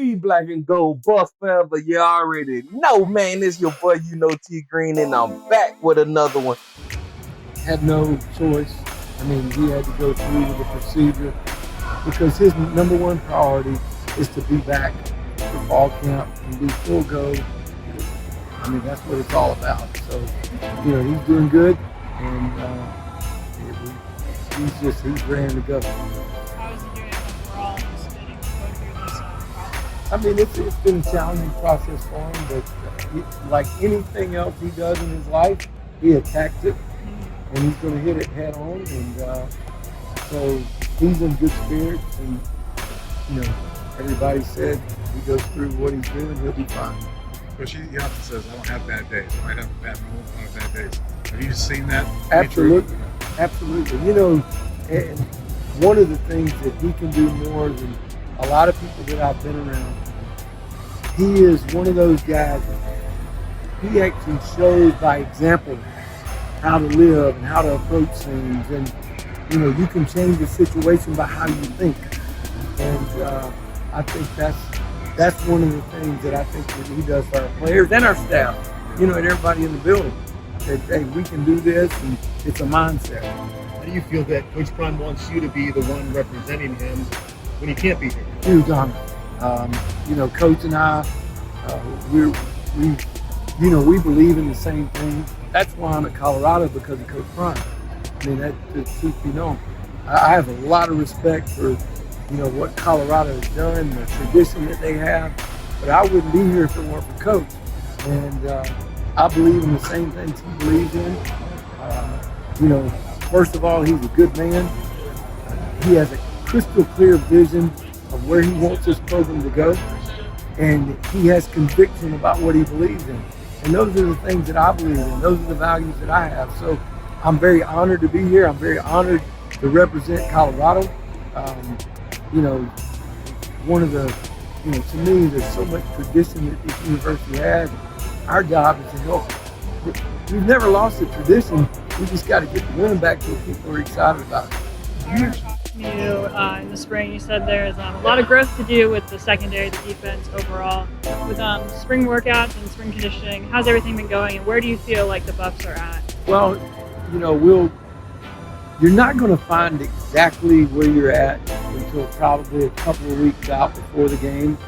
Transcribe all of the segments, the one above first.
Free black and gold, buff forever. You already know, man. It's your boy, T Green, and I'm back with another one. Had no choice. I mean, he had to go through with the procedure because his number one priority is to be back for fall camp and be full go. I mean, that's what it's all about. So, he's doing good, and he's ready to go. How is he doing overall, just getting to go through this process? I mean, it's been a challenging process for him, but like anything else he does in his life, he attacks it, and he's going to hit it head on. And so he's in good spirits, and everybody said he goes through what he's doing, he'll be fine. But he often says, I don't have bad days. I might have bad moments, I don't have bad days. Have you seen that? Absolutely. Absolutely. And one of the things that he can do more than a lot of people that I've been around, he is one of those guys, he actually shows by example how to live and how to approach things. And, you can change the situation by how you think. And I think that's one of the things that I think that he does for our players and our staff, and everybody in the building. That, hey, we can do this, and it's a mindset. How do you feel that Coach Prime wants you to be the one representing him when he can't be here? Huge honor. Coach and I, we believe in the same thing. That's why I'm at Colorado, because of Coach Prime. I mean, that's the truth be known. I have a lot of respect for what Colorado has done, the tradition that they have, but I wouldn't be here if it weren't for Coach. And I believe in the same things he believes in. First of all, he's a good man. He has a crystal clear vision of where he wants this program to go, and he has conviction about what he believes in. And those are the things that I believe in. Those are the values that I have. So I'm very honored to be here. I'm very honored to represent Colorado. One of the, to me, there's so much tradition that this university has. Our job is to help. We've never lost the tradition. We just got to get the win back so people are excited about it. I remember talking to you in the spring. You said there's a lot of growth to do with the secondary, the defense overall. With spring workouts and spring conditioning, how's everything been going, and where do you feel like the Buffs are at? Well, you're not going to find exactly where you're at until probably a couple of weeks out before the game,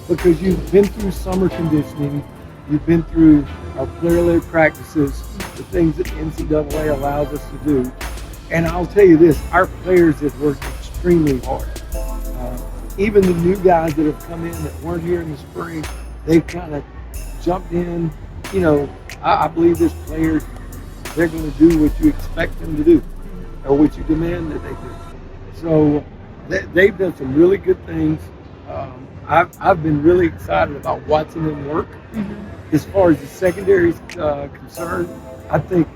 because you've been through summer conditioning, you've been through our player-led practices, the things that the NCAA allows us to do. And I'll tell you this, our players have worked extremely hard. Even the new guys that have come in that weren't here in the spring, they've kind of jumped in. I believe this players, they're going to do what you expect them to do, or what you demand that they do. So they've done some really good things. I've been really excited about watching them work. As far as the secondary is concerned, I think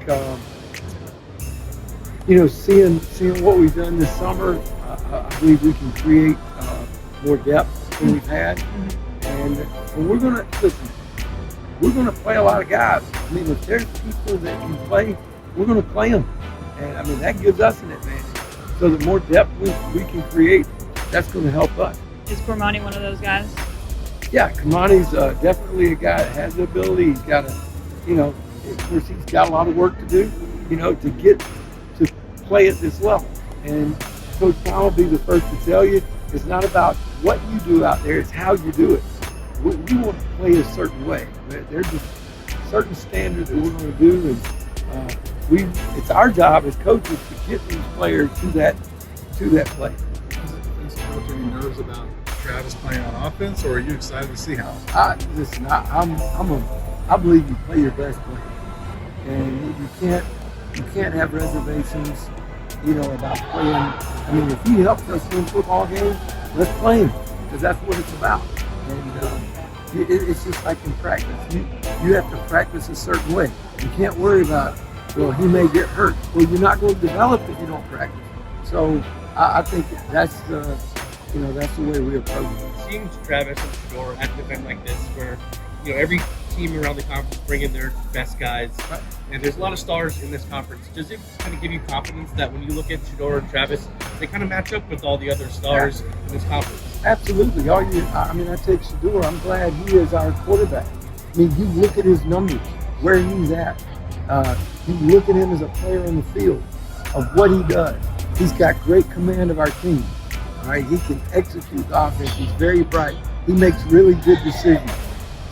seeing what we've done this summer, I believe we can create more depth than we've had. And we're gonna play a lot of guys. I mean, if there's people that can play, we're gonna play them. And I mean, that gives us an advantage. So the more depth we can create, that's going to help us. Is Cormani one of those guys? Yeah, Cormani's definitely a guy that has the ability. He's got of course, he's got a lot of work to do, to get to play at this level. And Coach Prime will be the first to tell you, it's not about what you do out there, it's how you do it. We want to play a certain way. There's just certain standards that we're going to do, and it's our job as coaches to get these players to that play. Is there any nerves about Travis playing on offense, or are you excited to see how? I believe you play your best play, and you can't have reservations, about playing. I mean, if he helps us win football games, let's play him, because that's what it's about. And it's just like in practice. You have to practice a certain way. You can't worry about, well, he may get hurt. Well, you're not going to develop if you don't practice. So I think that's the way we approach it. Seeing Travis and Shedeur at an event like this, where every team around the conference bring in their best guys, and there's a lot of stars in this conference. Does it kind of give you confidence that when you look at Shedeur and Travis, they kind of match up with all the other stars in this conference? Absolutely. I take Shedeur. I'm glad he is our quarterback. I mean, you look at his numbers, where he's at. You look at him as a player in the field, of what he does. He's got great command of our team. All right, he can execute the offense. He's very bright. He makes really good decisions.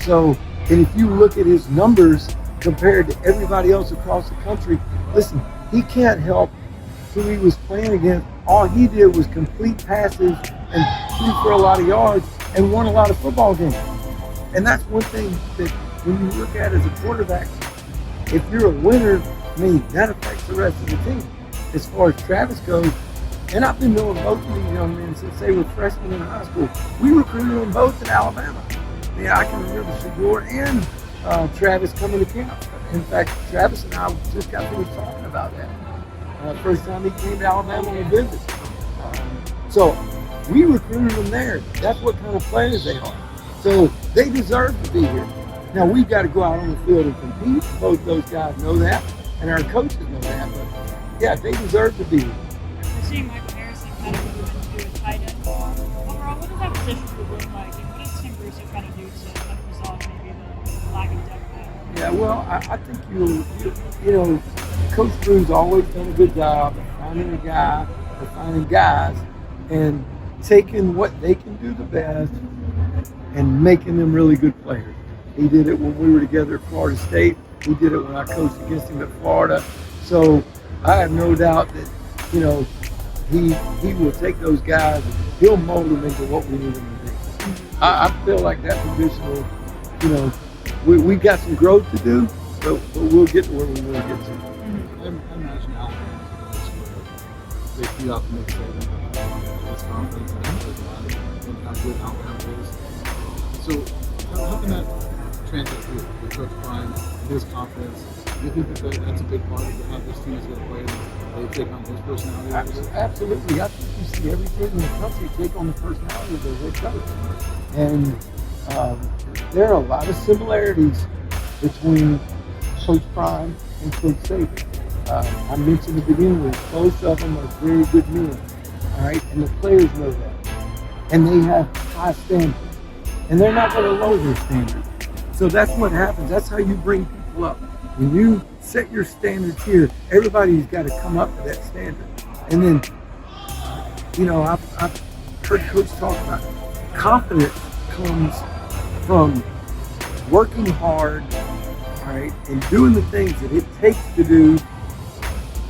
So, and if you look at his numbers compared to everybody else across the country, listen, he can't help who he was playing against. All he did was complete passes and threw for a lot of yards and won a lot of football games. And that's one thing that when you look at as a quarterback, if you're a winner, I mean, that affects the rest of the team. As far as Travis goes, and I've been knowing both of these young men since they were freshmen in high school. We recruited them both in Alabama. Yeah, I can remember Shedeur and Travis coming to camp. In fact, Travis and I just got finished talking about that. First time he came to Alabama on a visit. So we recruited them there. That's what kind of players they are. So they deserve to be here. Now we've got to go out on the field and compete. Both those guys know that, and our coaches know that. But yeah, they deserve to be here. We're seeing Michael Harrison kind of move into a tight end. Overall, what does that position look like, and what does Tim Russo kind of do to kind of resolve maybe the lack of depth there? Yeah, well, I think you know, Coach Drew's always done a good job of finding a guy, or finding guys, and taking what they can do the best and making them really good players. He did it when we were together at Florida State. He did it when I coached against him at Florida. So I have no doubt that, you know, he will take those guys and he'll mold them into what we need them to be. I feel like that position will, you know, we got some growth to do, but we'll get to where we want to get to. I imagine Alabama is where they feed off the next segment of this conference, and that plays a lot in how good Alabama is. So how can that translate here with Coach Prime, his confidence? Do you think that that's a big part of how this team is going to play? They take on his personality? Absolutely. I think you see every team in the country take on the personality of their head coach. And there are a lot of similarities between Coach Prime and Coach Saban. I mentioned to begin with, both of them are very good men. All right, and the players know that. And they have high standards. And they're not going to lower their standards. So that's what happens. That's how you bring people up. When you set your standards here, everybody's got to come up to that standard. And then, you know, I've heard Coach talk about confidence comes from working hard, all right, and doing the things that it takes to do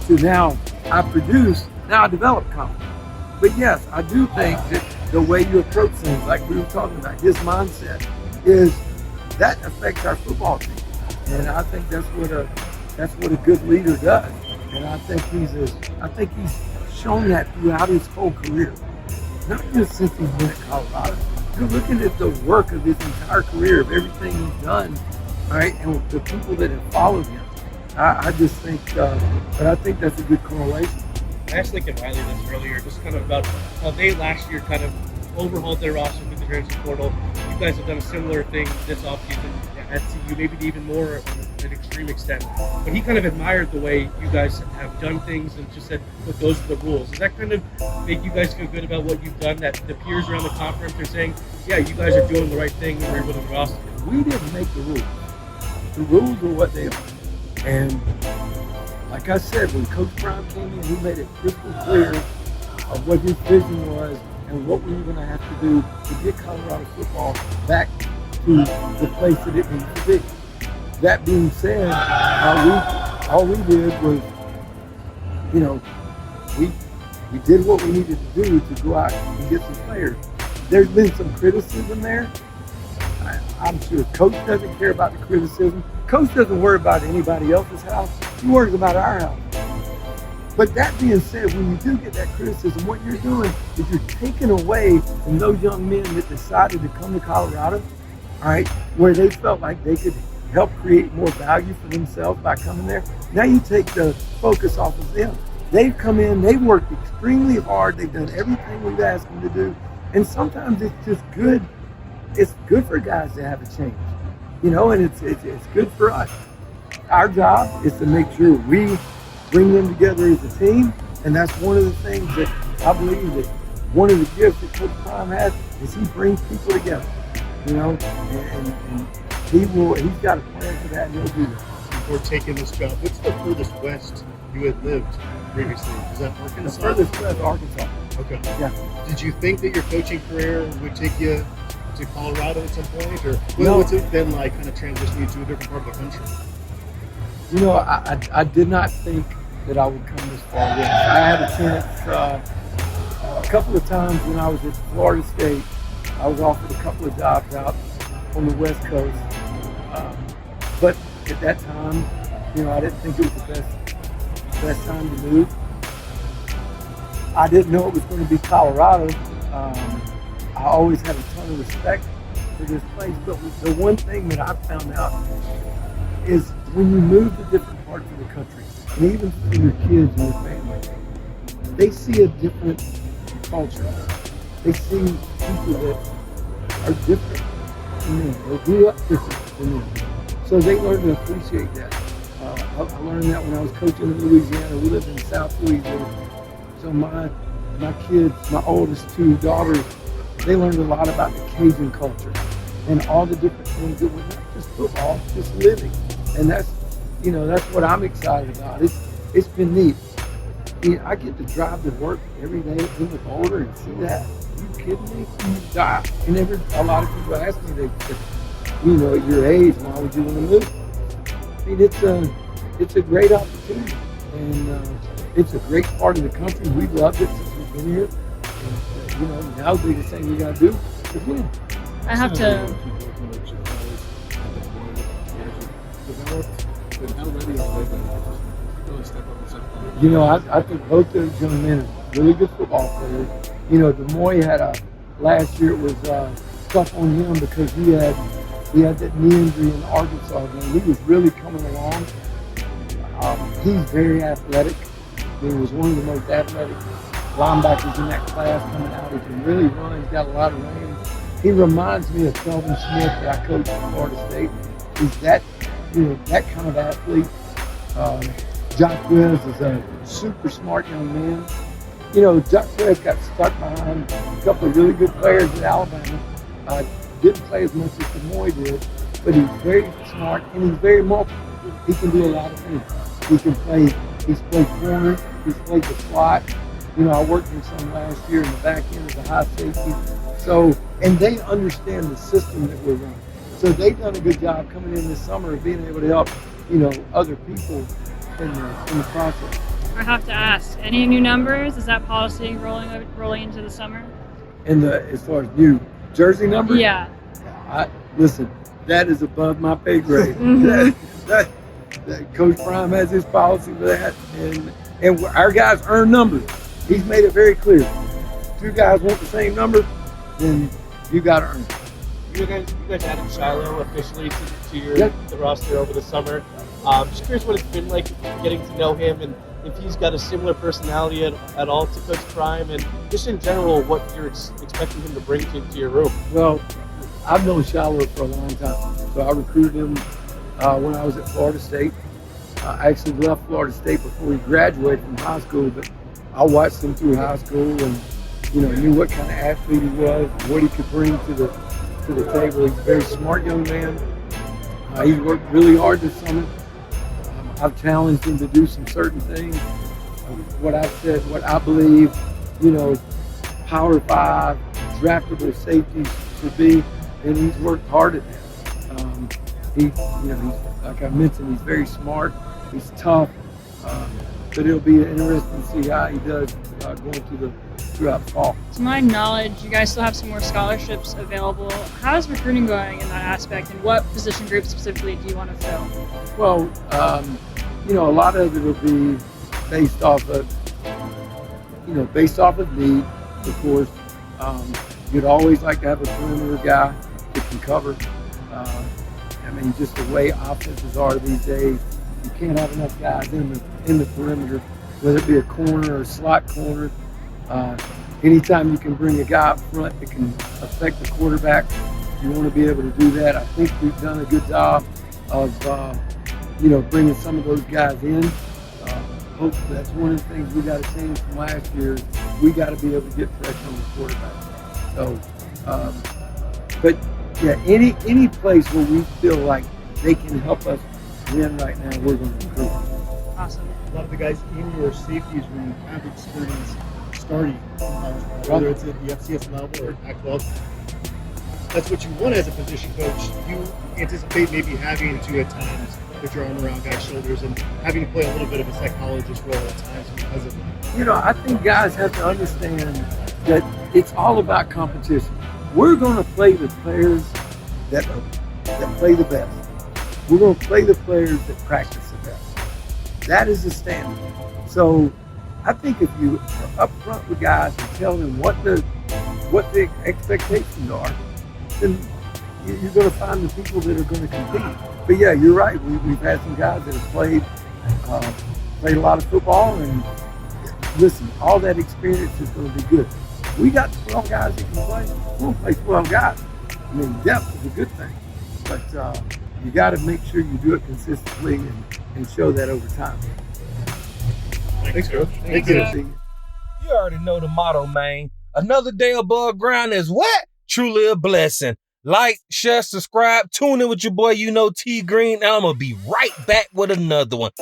to now I produce, now I develop confidence. But yes, I do think that the way you approach things, like we were talking about, his mindset, is that affects our football team. And I think that's what a good leader does. And I think he's shown that throughout his whole career. Not just since he's been at Colorado. You're looking at the work of his entire career, of everything he's done, all right, and the people that have followed him. I just think, but I think that's a good correlation. I asked Lincoln Riley this earlier, just kind of about how they last year kind of overhauled their roster with the transfer portal. You guys have done a similar thing this offseason at CU, maybe to even more an extreme extent. But he kind of admired the way you guys have done things and just said, look, those are the rules. Does that kind of make you guys feel good about what you've done, that the peers around the conference are saying, yeah, you guys are doing the right thing and we're with the roster? We didn't make the rules. The rules are what they are. And like I said, when Coach Brown came in, he made it crystal clear of what his vision was and what we were going to have to do to get Colorado football back to the place that it needs to be. That being said, all we did was, you know, we did what we needed to do to go out and get some players. There's been some criticism there. I'm sure Coach doesn't care about the criticism. Coach doesn't worry about anybody else's house. He worries about our house. But that being said, when you do get that criticism, what you're doing is you're taking away from those young men that decided to come to Colorado, all right, where they felt like they could help create more value for themselves by coming there. Now you take the focus off of them. They've come in, they've worked extremely hard, they've done everything we've asked them to do, and sometimes it's just good. It's good for guys to have a change, you know, and it's good for us. Our job is to make sure we bring them together as a team, and that's one of the things that I believe that one of the gifts that Coach Prime has is he brings people together, you know, and he's got a plan for that, and he'll do that. Before taking this job, what's the furthest west you had lived previously? Is that The Arkansas? furthest west, Arkansas. Okay. Yeah. Did you think that your coaching career would take you to Colorado at some point, or No. what's it been like kind of transitioning you to a different part of the country? You know, I did not think that I would come this far west. I had a chance a couple of times when I was at Florida State. I was offered a couple of jobs out on the West Coast, but at that time, you know, I didn't think it was the best time to move. I didn't know it was going to be Colorado. I always had a ton of respect for this place, but the one thing that I found out is when you move to different parts of the country, and even for your kids and your family, they see a different culture. They see people that are different than them. They grew up different than them. So they learn to appreciate that. I learned that when I was coaching in Louisiana. We lived in South Louisiana. So my kids, my oldest two daughters, they learned a lot about the Cajun culture and all the different things that were not just football, just living. And that's what I'm excited about. It's been neat. I get to drive to work every day in the Boulder and see that. Are you kidding me? And a lot of people ask me, you know, at your age, why would you want to move? I mean, it's a great opportunity, and it's a great part of the country. We've loved it since we've been here. And, you know, now the biggest thing we got to do is win. I have to. You know, I think both those young men are really good football players. You know, DeMoy last year it was tough on him because he had that knee injury in Arkansas game. He was really coming along. He's very athletic. He was one of the most athletic linebackers in that class coming out. He can really run. He's got a lot of range. He reminds me of Kelvin Smith that I coached at Florida State. He's that kind of athlete. Jacquez is a super smart young man. You know, Jacquez got stuck behind a couple of really good players at Alabama. Didn't play as much as DeMoy did, but he's very smart and he's very multiple. He can do a lot of things. He's played corner, he's played the slot. You know, I worked with some last year in the back end as a high safety. So, and they understand the system that we're running. So they've done a good job coming in this summer of being able to help, you know, other people in the process. I have to ask, any new numbers? Is that policy rolling into the summer? As far as new jersey numbers? Yeah. Listen, that is above my pay grade. Mm-hmm. that Coach Prime has his policy for that, and our guys earn numbers. He's made it very clear. Two guys want the same number, then you got to earn it. You guys added Shiloh officially to Yep. the roster over the summer. Just curious what it's been like getting to know him, and if he's got a similar personality at all to Coach Prime, and just in general what you're expecting him to bring to your room. Well, I've known Shiloh for a long time. So I recruited him when I was at Florida State. I actually left Florida State before he graduated from high school, but I watched him through high school and, you know, knew what kind of athlete he was, what he could bring to the table. He's a very smart young man. He's worked really hard this summer. I've challenged him to do some certain things. What I've said, what I believe, you know, Power 5, draftable safeties should be, and he's worked hard at that. He's like I mentioned, he's very smart. He's tough, but it'll be interesting to see how he does going throughout the fall. To my knowledge, you guys still have some more scholarships available. How is recruiting going in that aspect, and what position groups specifically do you want to fill? Well, you know, a lot of it will be based off of need, of course. You'd always like to have a perimeter guy that can cover. I mean, just the way offenses are these days, you can't have enough guys in the perimeter, whether it be a corner or a slot corner. Anytime you can bring a guy up front that can affect the quarterback, you want to be able to do that. I think we've done a good job of, bringing some of those guys in. Hopefully that's one of the things we got to change from last year. we got to be able to get pressure on the quarterback. So, but yeah, any place where we feel like they can help us win right now, we're going to improve. Awesome. A lot of the guys in your safeties room have experience starting in college football, whether it's at the FCS level or Pac-12. That's what you want as a position coach. You anticipate maybe having to at times put your arm around guys' shoulders and having to play a little bit of a psychologist role at times because of that. You know, I think guys have to understand that it's all about competition. We're going to play the players that play the best. We're going to play the players that practice the best. That is the standard. So I think if you are upfront with guys and tell them what the expectations are, then you're going to find the people that are going to compete. But yeah, you're right. We've had some guys that have played a lot of football, and listen, all that experience is going to be good. We got 12 guys that can play. We'll play 12 guys. I mean, depth is a good thing, but you got to make sure you do it consistently and show that over time. Thanks, Coach. Thank you. you. You already know the motto, man. Another day above ground is what? Truly a blessing. Like, share, subscribe, tune in with your boy, T Green, and I'm going to be right back with another one.